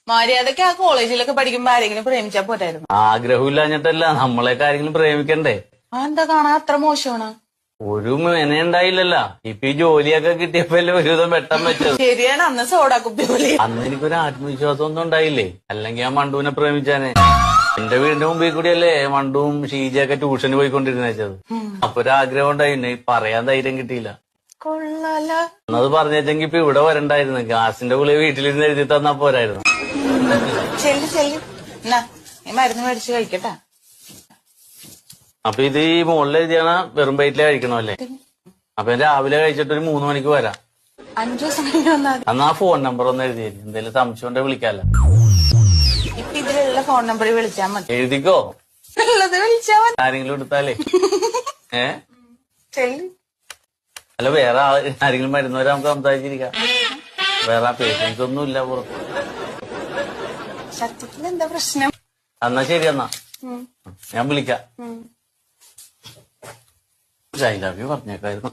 മര്യാദക്ക് ആ കോളേജിലൊക്കെ പഠിക്കുമ്പോ ആരെങ്കിലും പ്രേമിച്ചാ പോരായിരുന്നു. ആഗ്രഹമില്ലാഞ്ഞിട്ടല്ല, നമ്മളെയൊക്കെ ആരെങ്കിലും പ്രേമിക്കണ്ടേ? എന്താ കാണാൻ അത്ര മോശമാണ്? ഒരു മെനയുണ്ടായില്ലല്ല. ഇപ്പൊ ഈ ജോലിയൊക്കെ കിട്ടിയപ്പോഴല്ലേ ഒരുവിധം വെട്ടം വെച്ചത്. ശരിയാണ്, അന്ന് സോഡാ കുപ്പി പോലെ. അന്ന് എനിക്കൊരു ആത്മവിശ്വാസം ഒന്നും ഉണ്ടായില്ലേ, അല്ലെങ്കിൽ ഞാൻ മണ്ടുവിനെ പ്രേമിച്ചാനെ. എന്റെ വീടിന്റെ മുമ്പിൽ കൂടിയല്ലേ മണ്ടുവും ഷീജയൊക്കെ ട്യൂഷന് പോയിക്കൊണ്ടിരുന്നത്. അപ്പൊ ഒരു ആഗ്രഹം ഉണ്ടായി, പറയാൻ ധൈര്യം കിട്ടിയില്ല. കൊള്ളാല. അന്നത് പറഞ്ഞെങ്കിൽ ഇപ്പൊ ഇവിടെ വരണ്ടായിരുന്നു. ഗ്യാസിന്റെ ഗുളിക വീട്ടിലിരുന്ന് എഴുതി തന്നാ പോരായിരുന്നു. ചെല്ലു ചെല്ലു, എന്നാ നീ മരുന്ന് മേടിച്ച് കഴിക്കട്ടാ. അപ്പൊ ഇത് ഈ മുകളിൽ എഴുതിയാണ് വെറും വയറ്റിലെ കഴിക്കണോ അല്ലേ? അപ്പൊ രാവിലെ കഴിച്ചിട്ട് ഒരു 3 മണിക്ക് വരാം. 5 ദിവസം കഴിഞ്ഞ് വന്നാൽ അന്ന് ആ ഫോൺ നമ്പർ ഒന്ന് എഴുതി എന്തെങ്കിലും സംശയം ഉണ്ടെങ്കിൽ വിളിക്കാല്ലോ. ഇപ്പൊ ഇതിലുള്ള ഫോൺ നമ്പറിൽ വിളിച്ചാ മതി. എഴുതിക്കോ, ഉള്ളത് വിളിച്ചാ മതി. ആരെങ്കിലും എടുത്താലേ. ചെല്ലു. അല്ല, വേറെ ആരെങ്കിലും വരുന്നവരെ നമുക്ക് സംസാരിച്ചിരിക്കാം. വേറെ പേഷ്യൻസ് ഒന്നും ഇല്ല പുറത്ത്. സത്യത്തിൽ എന്താ പ്രശ്നം? എന്നാ ശരി, എന്നാ ഞാൻ വിളിക്കാം. I love you പറഞ്ഞേക്കായിരുന്നു.